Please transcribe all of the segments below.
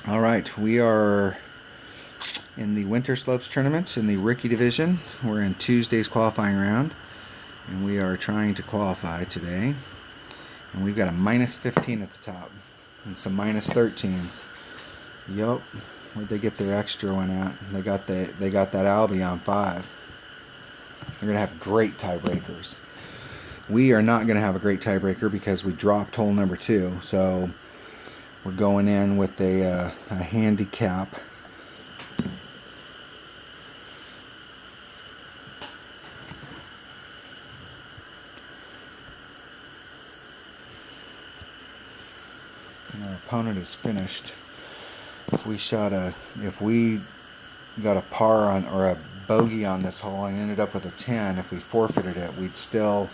All right, we are in the Winter Slopes tournament in the rookie division. We're in Tuesday's qualifying round, and we are trying to qualify today. And we've got a minus 15 at the top and some minus 13s. Yup, where'd they get their extra one at? They got that Albie on 5. They're gonna have great tiebreakers. We are not gonna have a great tiebreaker because we dropped hole number 2, so we're going in with a handicap. And our opponent is finished. If we got a par on or a bogey on this hole and ended up with a 10, if we forfeited it, we'd still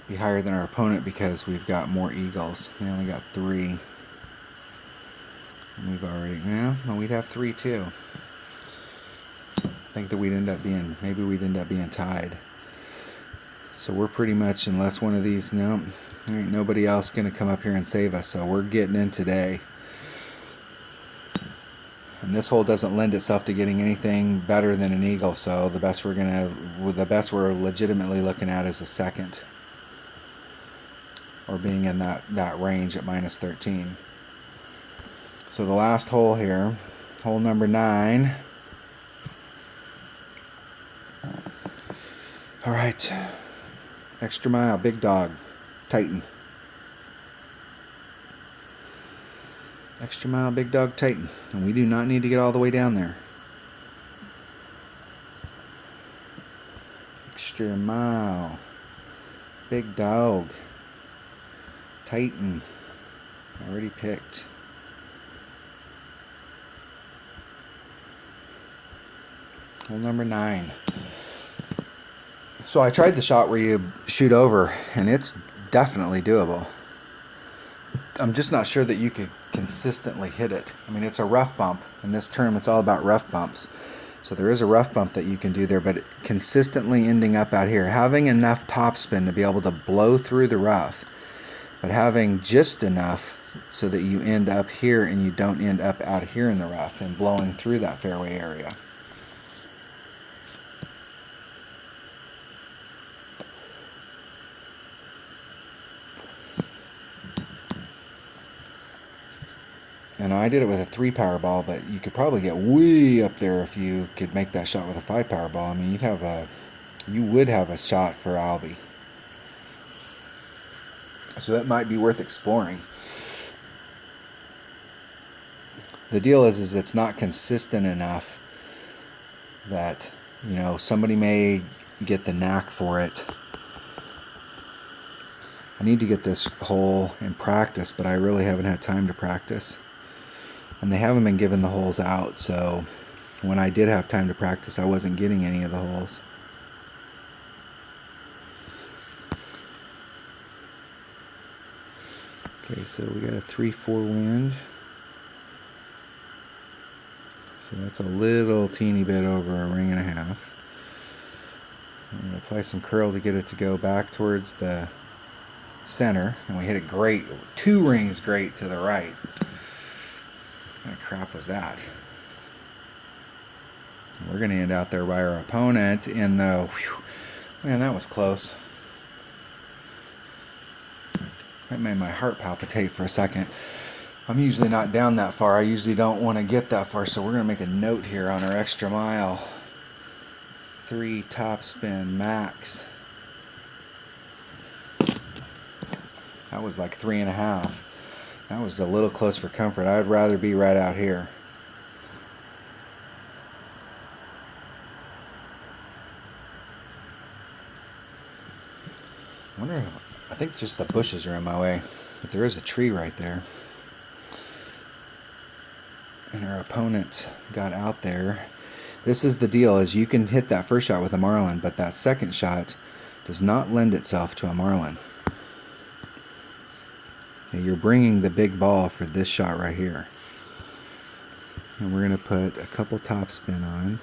be higher than our opponent because we've got more eagles. They only got 3. And we've already, no, we'd have 3 too. I think that we'd end up being tied. So we're pretty much, unless one of these, no, there ain't nobody else going to come up here and save us. So we're getting in today. And this hole doesn't lend itself to getting anything better than an eagle. So the best we're legitimately looking at is a second, or being in that range at minus 13. So the last hole here, hole number 9. All right, extra mile, big dog, Titan. Extra mile, big dog, Titan. And we do not need to get all the way down there. Extra mile, big dog, Titan. Already picked. Hole number 9. So I tried the shot where you shoot over, and it's definitely doable. I'm just not sure that you could consistently hit it. I mean, it's a rough bump. In this tournament's all about rough bumps. So there is a rough bump that you can do there, but consistently ending up out here, having enough topspin to be able to blow through the rough, but having just enough so that you end up here and you don't end up out here in the rough and blowing through that fairway area. And I did it with a 3 power ball, but you could probably get way up there if you could make that shot with a 5 power ball. I mean, you would have a shot for Albie. So that might be worth exploring. The deal is it's not consistent enough that, somebody may get the knack for it. I need to get this hole in practice, but I really haven't had time to practice. And they haven't been giving the holes out, so when I did have time to practice, I wasn't getting any of the holes. Okay, so we got a 3-4 wind. So that's a little teeny bit over a 1.5 rings. I'm going to apply some curl to get it to go back towards the center, and we hit it great. 2 rings great to the right. What kind of crap was that? We're going to end out there by our opponent in the... Man, that was close. That made my heart palpitate for a second. I'm usually not down that far. I usually don't want to get that far, so we're going to make a note here on our extra mile. 3 topspin max. That was like 3.5. That was a little close for comfort. I'd rather be right out here. I think just the bushes are in my way, but there is a tree right there. And our opponent got out there. This is the deal, is you can hit that first shot with a marlin, but that second shot does not lend itself to a marlin. You're bringing the big ball for this shot right here. And we're going to put a couple topspin on.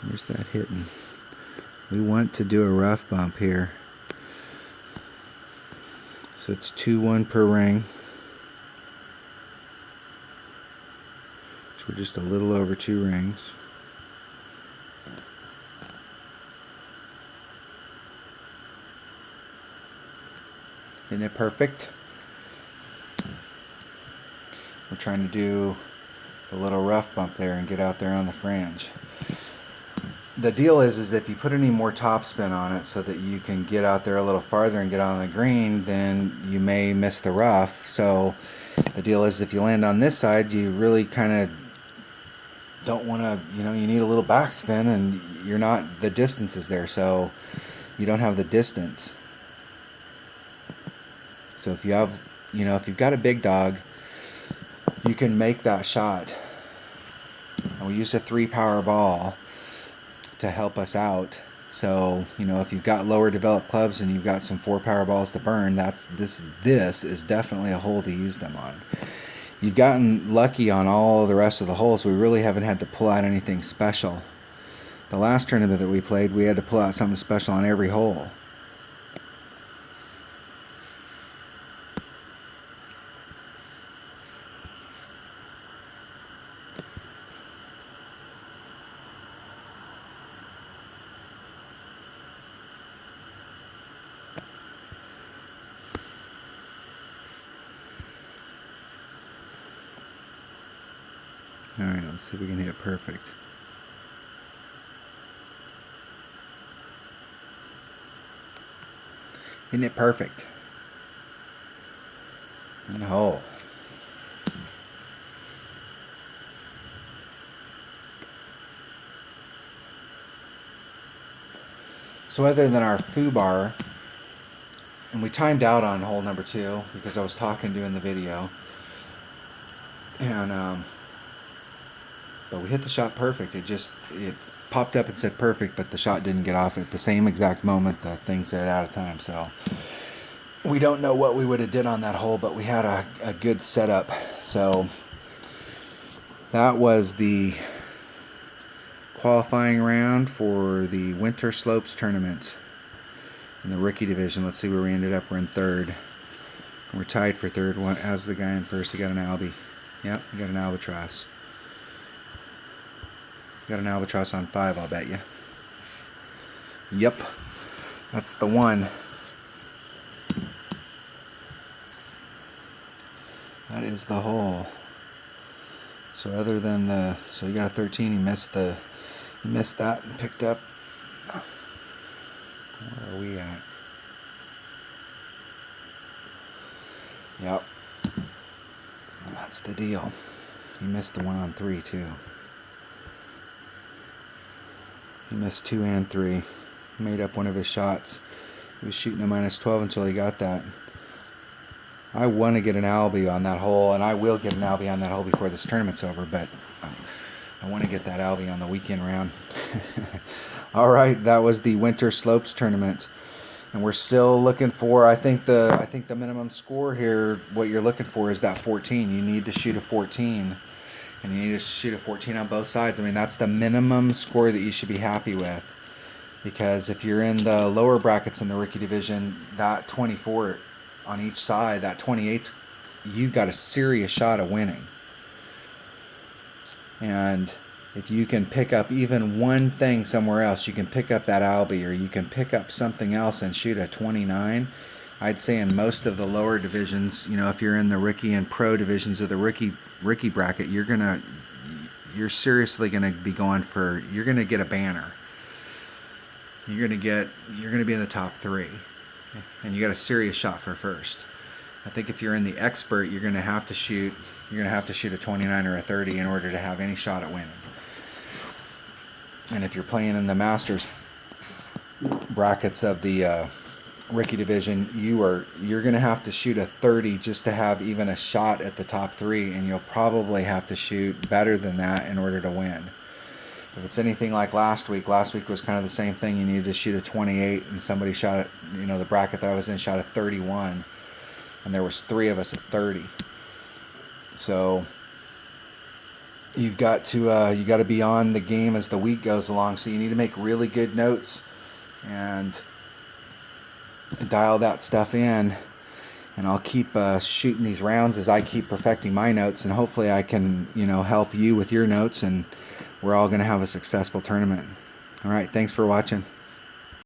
Where's that hitting? We want to do a rough bump here. So it's 2-1 per ring. So we're just a little over 2 rings. Isn't it perfect? We're trying to do a little rough bump there and get out there on the fringe. The deal is that if you put any more topspin on it so that you can get out there a little farther and get on the green, then you may miss the rough. So the deal is if you land on this side, you really kind of don't want to, you need a little backspin, and you're not, the distance is there, so you don't have the distance. So if you have, if you've got a big dog, you can make that shot. And we used a 3-power ball to help us out. So, if you've got lower developed clubs and you've got some 4-power balls to burn, this is definitely a hole to use them on. You've gotten lucky on all the rest of the holes. We really haven't had to pull out anything special. The last tournament that we played, we had to pull out something special on every hole. Alright, let's see if we can hit perfect. Isn't it perfect? In the hole. So other than our foo bar, and we timed out on hole number 2 because I was talking doing the video, and but we hit the shot perfect. It popped up and said perfect, but the shot didn't get off at the same exact moment the thing said out of time. So we don't know what we would have did on that hole, but we had a good setup. So that was the qualifying round for the Winter Slopes tournament in the rookie division. Let's see where we ended up. We're in 3rd. We're tied for 3rd. How's the guy in 1st? He got an Albie. Yep, he got an albatross. Got an albatross on 5, I'll bet you. Yep, that's the one. That is the hole. So other than so you got a 13, he missed that and picked up. Where are we at? Yep, that's the deal. He missed the one on 3 too. He missed 2 and 3. Made up one of his shots. He was shooting a -12 until he got that. I want to get an Albie on that hole, and I will get an Albie on that hole before this tournament's over, but I want to get that Albie on the weekend round. Alright, that was the Winter Slopes tournament. And we're still looking for, I think the minimum score here, what you're looking for is that 14. You need to shoot a 14. And you need to shoot a 14 on both sides. I mean, that's the minimum score that you should be happy with. Because if you're in the lower brackets in the rookie division, that 24 on each side, that 28's, you got a serious shot of winning. And if you can pick up even one thing somewhere else, you can pick up that Albie, or you can pick up something else and shoot a 29. I'd say in most of the lower divisions, if you're in the rookie and pro divisions of the rookie bracket, you're seriously gonna be going for, you're gonna get a banner. You're gonna be in the top 3, and you got a serious shot for 1st. I think if you're in the expert, you're gonna have to shoot a 29 or a 30 in order to have any shot at winning. And if you're playing in the Masters brackets of the rookie division, you're going to have to shoot a 30 just to have even a shot at the top 3, and you'll probably have to shoot better than that in order to win. If it's anything like last week was kind of the same thing. You needed to shoot a 28, and somebody shot it, the bracket that I was in shot a 31, and there was 3 of us at 30. So you've got to be on the game as the week goes along. So you need to make really good notes and dial that stuff in. and I'll keep shooting these rounds as I keep perfecting my notes, and hopefully I can, help you with your notes, and we're all going to have a successful tournament. All right, thanks for watching.